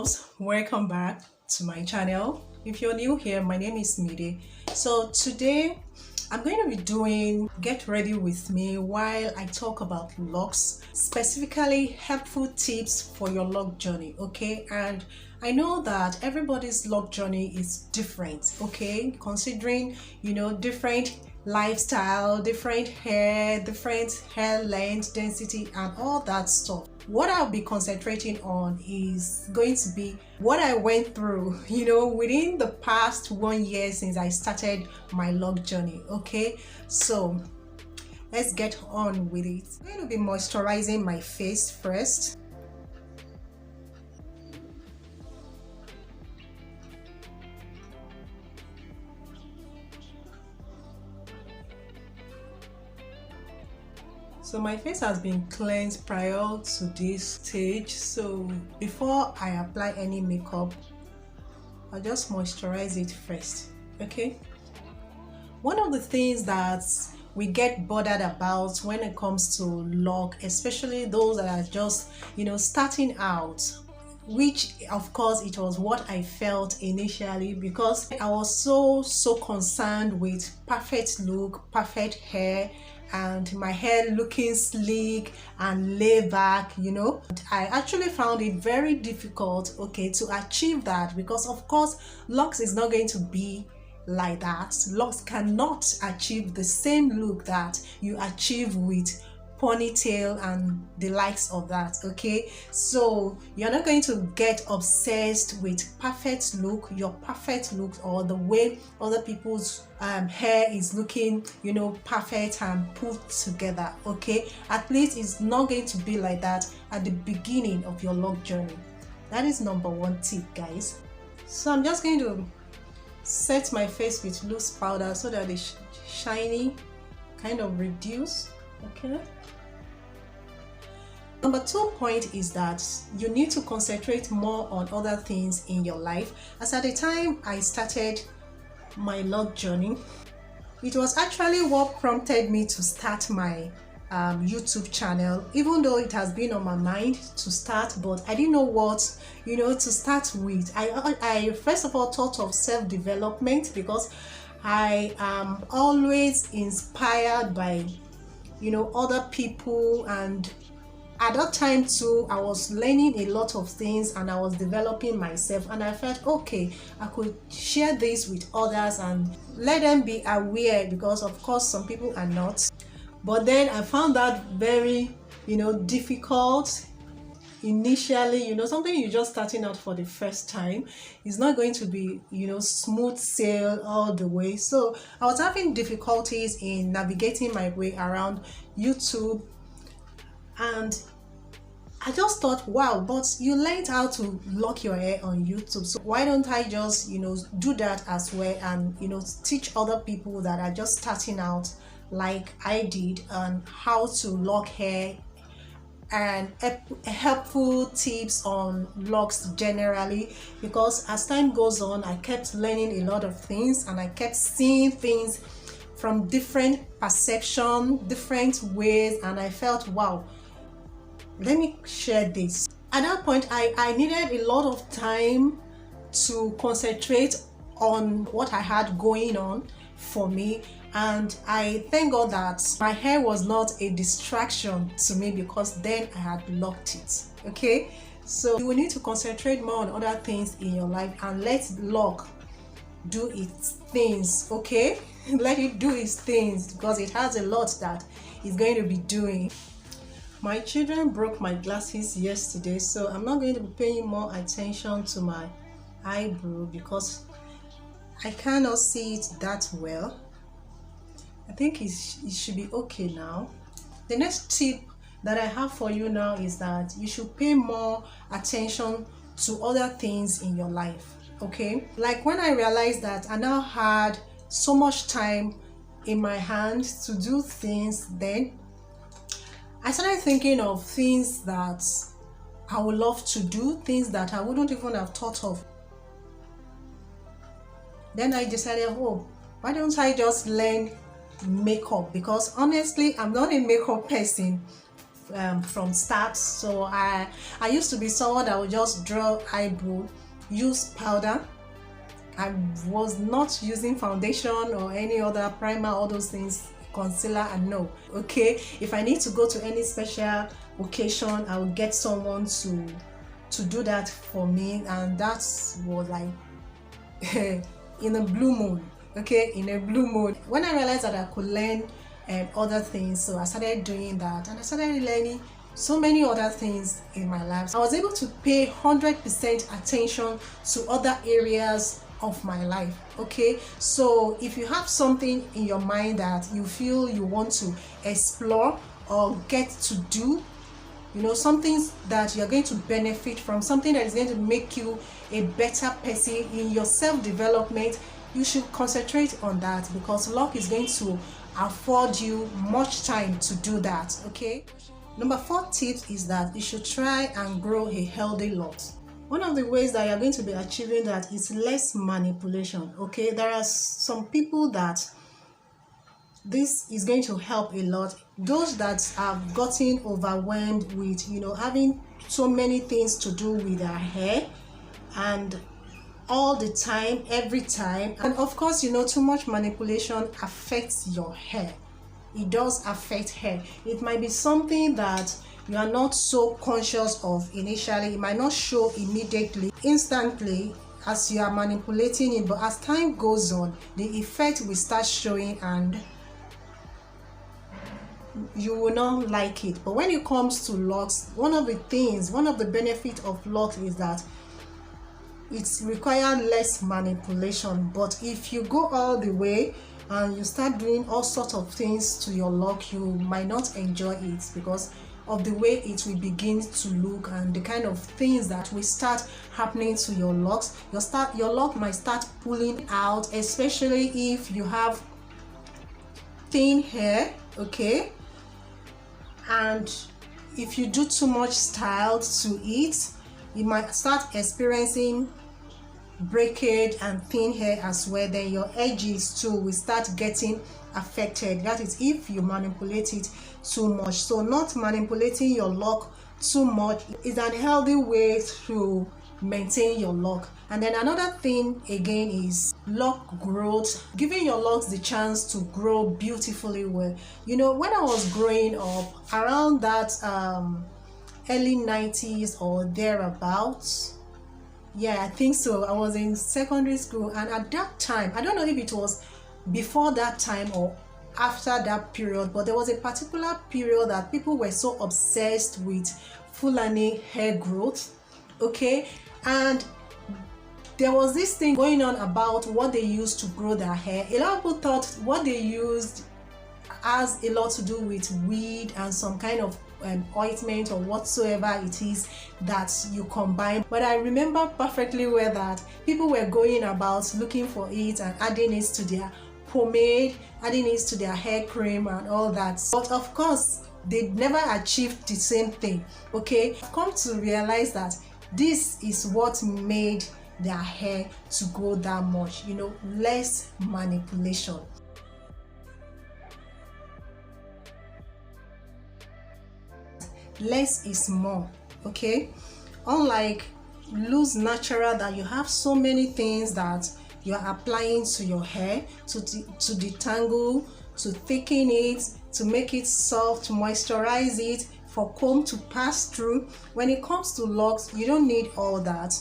loves, welcome back to my channel. If you're new here, my name is Mide. So today I'm going to be doing get ready with me while I talk about locks, specifically helpful tips for your lock journey. Okay, and I know that everybody's lock journey is different, okay, considering different lifestyle, different hair length, density, and all that stuff. What I'll be concentrating on is going to be what I went through, within the past 1 year since I started my lock journey. Okay, so let's get on with it. I'm going to be moisturizing my face first. So my face has been cleansed prior to this stage, so before I apply any makeup, I'll just moisturize it first. Okay, one of the things that we get bothered about when it comes to lock, especially those that are just starting out, which of course it was what I felt initially, because I was so concerned with perfect look, perfect hair, and my hair looking sleek and laid back. I actually found it very difficult, okay, to achieve that, because of course locks is not going to be like that. Locks cannot achieve the same look that you achieve with ponytail and the likes of that. Okay, so you're not going to get obsessed with your perfect look, or the way other people's hair is looking perfect and put together. Okay, at least it's not going to be like that at the beginning of your lock journey. That is number one tip, guys. So I'm just going to set my face with loose powder so that the shiny kind of reduce. Okay, number 2 point is that you need to concentrate more on other things in your life. As at the time I started my lock journey, it was actually what prompted me to start my YouTube channel, even though it has been on my mind to start, but I didn't know what to start with. I first of all thought of self-development, because I am always inspired by other people, and at that time too I was learning a lot of things and I was developing myself, and I felt okay, I could share this with others and let them be aware, because of course some people are not. But then I found that very difficult initially. Something you're just starting out for the first time is not going to be smooth sail all the way. So I was having difficulties in navigating my way around YouTube, and I just thought, wow, but you learned how to lock your hair on YouTube, so why don't I just do that as well, and teach other people that are just starting out like I did on how to lock hair, and helpful tips on locks generally. Because as time goes on, I kept learning a lot of things, and I kept seeing things from different perception, different ways, and I felt, wow, let me share this. At that point I needed a lot of time to concentrate on what I had going on for me, and I thank God that my hair was not a distraction to me, because then I had locked it. Okay, so you will need to concentrate more on other things in your life and let lock do its things. Okay, let it do its things, because it has a lot that it's going to be doing. My children broke my glasses yesterday, so I'm not going to be paying more attention to my eyebrow because I cannot see it that well. I think it should be okay now. The next tip that I have for you now is that you should pay more attention to other things in your life. Okay, like when I realized that I now had so much time in my hands to do things, then I started thinking of things that I would love to do, things that I wouldn't even have thought of. Then I decided, oh, why don't I just learn makeup? Because honestly, I'm not a makeup person from start. So I used to be someone that would just draw eyebrow, use powder. I was not using foundation or any other primer, all those things, concealer, and no. Okay, if I need to go to any special occasion, I will get someone to do that for me, and that was like in a blue moon. Okay, in a blue moon, when I realized that I could learn other things, so I started doing that, and I started learning so many other things in my life. I was able to pay 100% attention to other areas of my life. Okay, so if you have something in your mind that you feel you want to explore or get to do, you know, something that you're going to benefit from, something that is going to make you a better person in your self-development, you should concentrate on that, because LOC is going to afford you much time to do that. Okay, number 4 tip is that you should try and grow a healthy LOC. One of the ways that you're going to be achieving that is less manipulation. Okay, there are some people that this is going to help a lot. Those that have gotten overwhelmed with, you know, having so many things to do with their hair, and all the time, every time, and of course, you know, too much manipulation affects your hair. It does affect hair. It might be something that you are not so conscious of initially. It might not show immediately, instantly, as you are manipulating it, but as time goes on, the effect will start showing and you will not like it. But when it comes to LOCs, one of the benefits of LOC is that it requires less manipulation. But if you go all the way and you start doing all sorts of things to your LOC, you might not enjoy it because of the way it will begin to look and the kind of things that will start happening to your LOCs. Your LOC might start pulling out, especially if you have thin hair. Okay, and if you do too much style to it, you might start experiencing breakage and thin hair as well. Then your edges too will start getting affected. That is if you manipulate it too much. So not manipulating your LOC too much is an healthy way to maintain your LOC. And then another thing again is LOC growth, giving your LOCs the chance to grow beautifully well. You know, when I was growing up around that early 90s or thereabouts, yeah, I think so, I was in secondary school, and at that time, I don't know if it was before that time or after that period, but there was a particular period that people were so obsessed with Fulani hair growth. Okay, and there was this thing going on about what they used to grow their hair. A lot of people thought what they used has a lot to do with weed and some kind of ointment or whatsoever it is that you combine. But I remember perfectly well that people were going about looking for it and adding it to their pomade, adding it to their hair cream and all that. But of course, they never achieved the same thing. Okay, I've come to realize that this is what made their hair to grow that much. You know, less manipulation. Less is more. Okay, unlike loose natural that you have so many things that you are applying to your hair to detangle, to thicken it, to make it soft, to moisturize it, for comb to pass through. When it comes to LOCs, you don't need all that,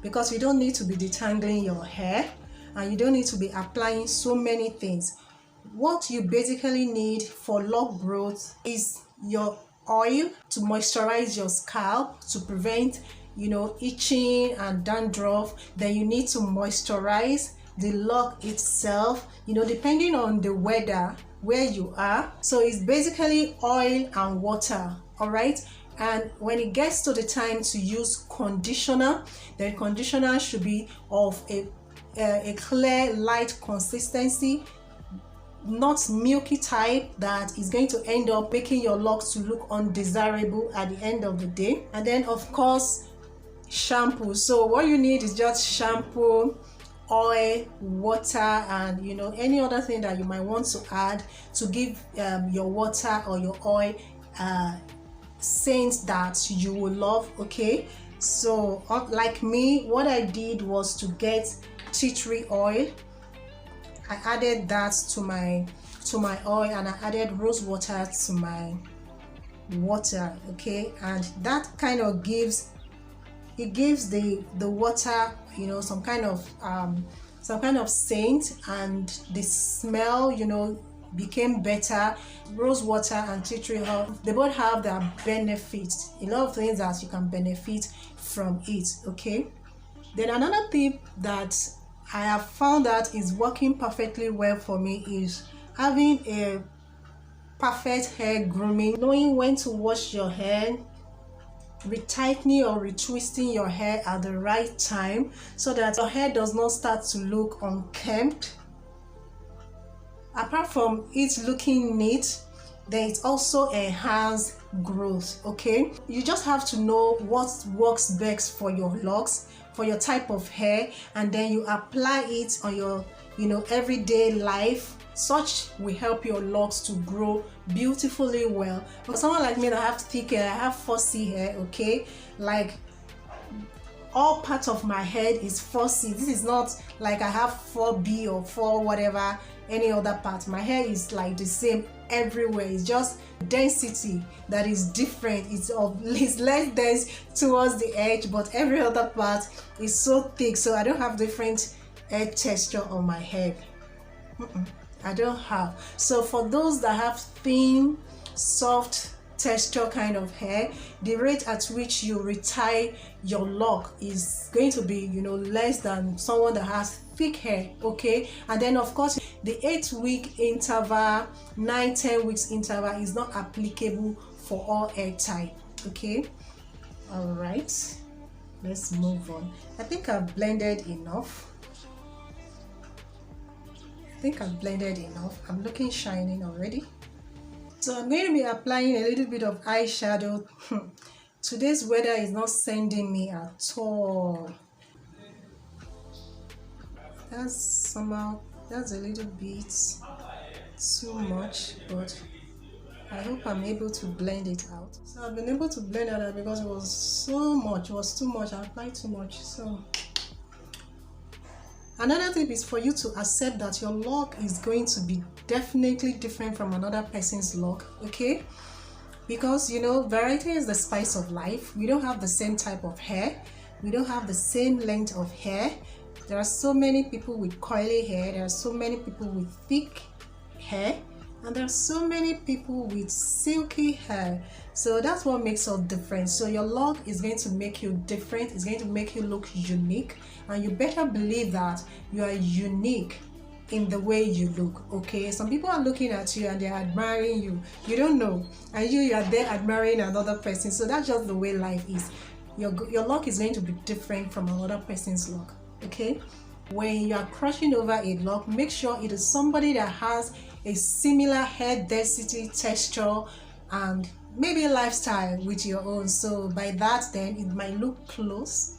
because you don't need to be detangling your hair and you don't need to be applying so many things. What you basically need for LOC growth is your oil to moisturize your scalp to prevent, you know, itching and dandruff. Then you need to moisturize the LOC itself, you know, depending on the weather where you are. So it's basically oil and water. All right, and when it gets to the time to use conditioner, then conditioner should be of a clear, light consistency, not milky type that is going to end up making your LOCs to look undesirable at the end of the day. And then of course, shampoo. So what you need is just shampoo, oil, water, and you know, any other thing that you might want to add to give your water or your oil scent that you will love. Okay, so like me, what I did was to get tea tree oil. I added that to my oil, and I added rose water to my water. Okay, and that kind of gives the water, you know, some kind of scent, and the smell, you know, became better. Rose water and tea tree oil, they both have their benefits, a lot of things that you can benefit from it. Okay, then another tip that I have found that is working perfectly well for me is having a perfect hair grooming, knowing when to wash your hair, retightening or retwisting your hair at the right time so that your hair does not start to look unkempt. Apart from it looking neat, then it also enhances growth. Okay, you just have to know what works best for your locks, for your type of hair, and then you apply it on your, you know, everyday life. Such will help your locks to grow beautifully well. For someone like me that have thick hair, I have fussy hair. Okay, like all parts of my head is fussy. This is not like I have 4B or 4 whatever, any other part. My hair is like the same everywhere. It's just density that is different. It's less dense towards the edge, but every other part is so thick. So I don't have different hair texture on my head. I don't have. So for those that have thin, soft texture kind of hair, the rate at which you retie your lock is going to be, you know, less than someone that has thick hair. Okay, and then of course the 8-week interval, 9-10 weeks interval is not applicable for all hair type. Okay, all right, let's move on. I think I've blended enough. I'm looking shining already. So I'm going to be applying a little bit of eyeshadow. Today's weather is not sending me at all. That's a little bit too much, but I hope I'm able to blend it out. So I've been able to blend it out because it was too much. I applied too much. So another tip is for you to accept that your lock is going to be definitely different from another person's lock. Okay, because you know, variety is the spice of life. We don't have the same type of hair, we don't have the same length of hair. There are so many people with curly hair, there are so many people with thick hair, and there are so many people with silky hair. So that's what makes us different. So your lock is going to make you different. It's going to make you look unique, and you better believe that you are unique in the way you look. Okay, some people are looking at you and they're admiring you. You don't know, and you are there admiring another person. So that's just the way life is. Your lock is going to be different from another person's lock. Okay, when you are crushing over a lock, make sure it is somebody that has a similar hair density, texture, and maybe lifestyle with your own. So by that, then it might look close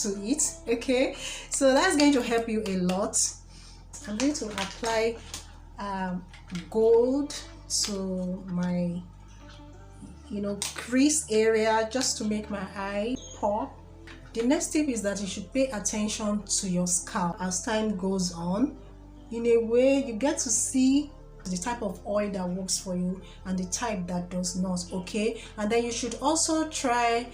to it. Okay, so that's going to help you a lot. I'm going to apply gold to my, you know, crease area, just to make my eye pop. The next tip is that you should pay attention to your scalp as time goes on. In a way, you get to see the type of oil that works for you and the type that does not. Okay, and then you should also try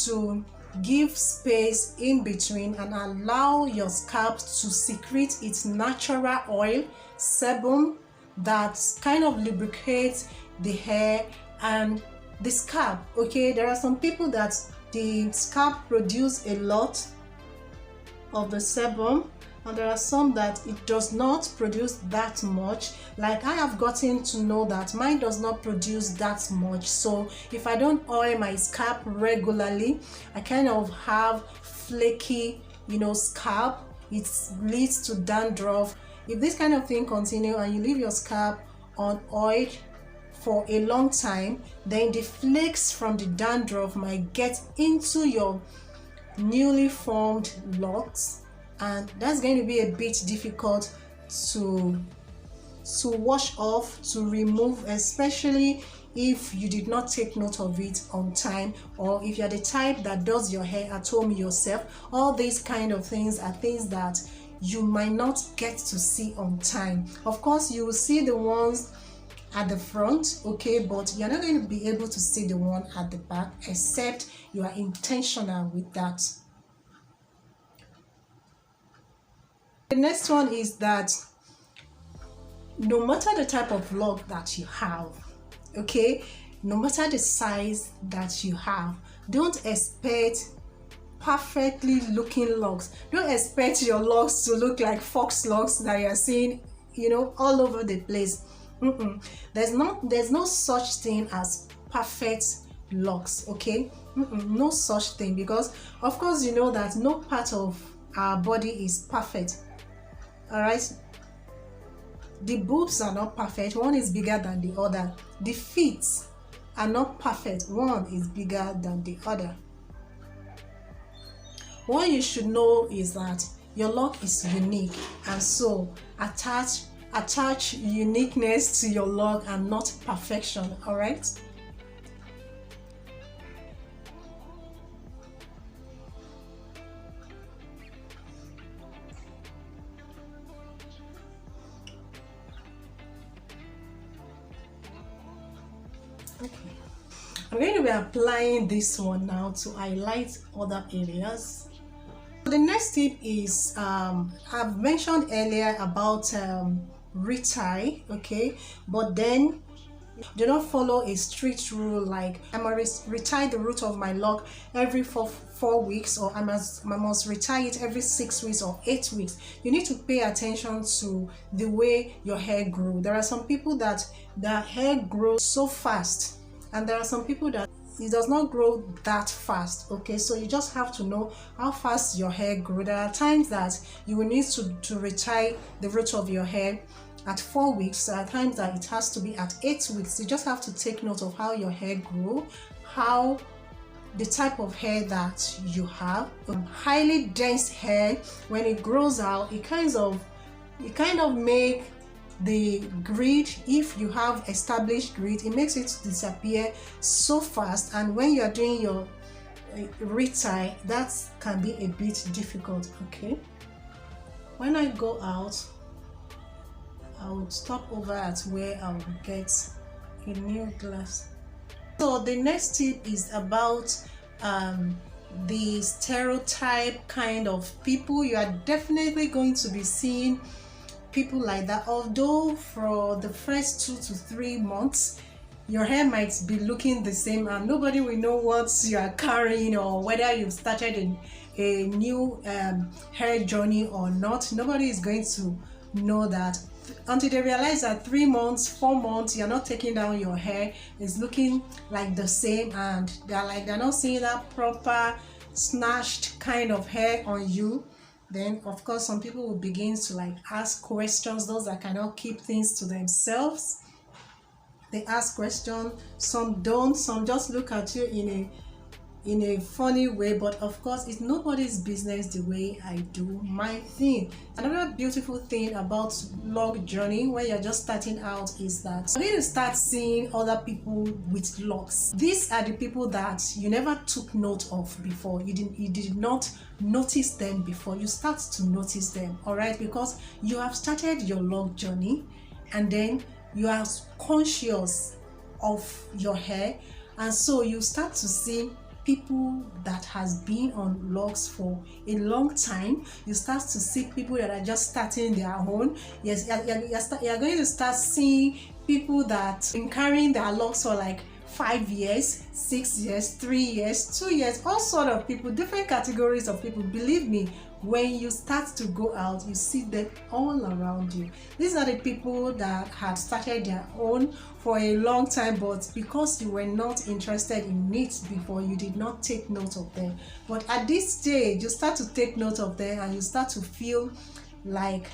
to give space in between and allow your scalp to secrete its natural oil, sebum, that kind of lubricates the hair and the scalp. Okay, there are some people that the scalp produce a lot of the sebum, and there are some that it does not produce that much. Like I have gotten to know that mine does not produce that much. So if I don't oil my scalp regularly, I kind of have flaky, you know, scalp. It leads to dandruff. If this kind of thing continue and you leave your scalp unoiled for a long time, then the flakes from the dandruff might get into your newly formed locks, and that's going to be a bit difficult to wash off, to remove, especially if you did not take note of it on time, or if you're the type that does your hair at home yourself. All these kind of things are things that you might not get to see on time. Of course, you will see the ones at the front, okay, but you're not going to be able to see the one at the back except you are intentional with that. The next one is that no matter the type of lock that you have, okay, no matter the size that you have, don't expect perfectly looking locks. Don't expect your locks to look like fox locks that you're seeing, you know, all over the place. There's no such thing as perfect locks, okay? No such thing, because of course you know that no part of our body is perfect. All right, the boobs are not perfect, one is bigger than the other. The feet are not perfect, one is bigger than the other. What you should know is that your lock is unique, and so attach uniqueness to your lock and not perfection. All right. Okay, I'm going to be applying this one now to highlight other areas. The next tip is I've mentioned earlier about retie, okay, but then do not follow a strict rule like I must retie the root of my lock every four weeks, or I must retie it every 6 weeks or 8 weeks. You need to pay attention to the way your hair grows. There are some people that their hair grows so fast, and there are some people that it does not grow that fast, okay? So you just have to know how fast your hair grows. There are times that you will need to retie the root of your hair at 4 weeks. There are times that it has to be at 8 weeks. You just have to take note of how your hair grows, how the type of hair that you have. Highly dense hair, when it grows out, it kind of make the grid, if you have established grid, it makes it disappear so fast, and when you're doing your retie, that can be a bit difficult, okay? When I go out, I would stop over at where I will get a new glass. So the next tip is about the stereotype kind of people. You are definitely going to be seeing people like that, although for the first 2 to 3 months your hair might be looking the same and nobody will know what you are carrying, or whether you've started a new hair journey or not. Nobody is going to know that until they realize that 3 months, 4 months, you're not taking down your hair, it's looking like the same, and they're not seeing that proper snatched kind of hair on you. Then of course some people will begin to like ask questions. Those that cannot keep things to themselves, they ask questions. Some don't, some just look at you in a funny way, but of course it's nobody's business the way I do my thing. Another beautiful thing about loc journey when you're just starting out is that you're going to start seeing other people with locks. These are the people that you never took note of before. You did not notice them before. You start to notice them, all right, because you have started your loc journey, and then you are conscious of your hair, and so you start to see people that has been on locs for a long time. You start to see people that are just starting their own. Yes, you're going to start seeing people that been carrying their locs for like 5 years, 6 years, 3 years, 2 years, all sort of people, different categories of people. Believe me, when you start to go out, you see them all around you. These are the people that had started their own for a long time, but because you were not interested in it before, you did not take note of them. But at this stage, you start to take note of them, and you start to feel like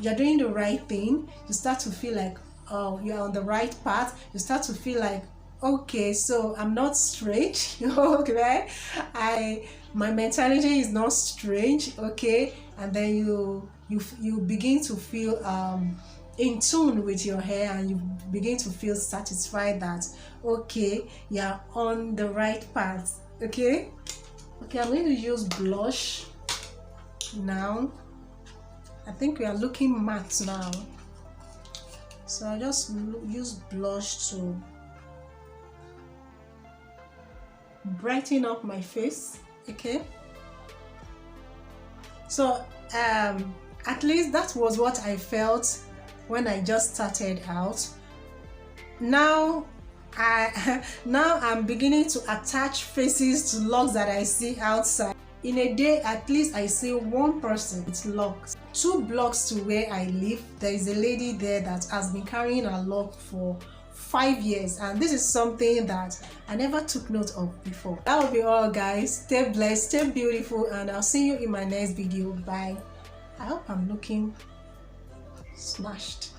you're doing the right thing. You start to feel like you're on the right path. You start to feel like, okay, so I'm not strange. Okay, my mentality is not strange, okay, and then you begin to feel in tune with your hair, and you begin to feel satisfied that okay, you're on the right path. Okay, I'm going to use blush now. I think we are looking matte now, so I just use blush to brighten up my face. Okay, so at least that was what I felt when I just started out. Now I'm beginning to attach faces to locks that I see outside. In a day, at least I see one person with locks. 2 blocks to where I live, there is a lady there that has been carrying a lock for 5 years, and this is something that I never took note of before. That will be all, guys. Stay blessed, stay beautiful, and I'll see you in my next video. Bye. I hope I'm looking smashed.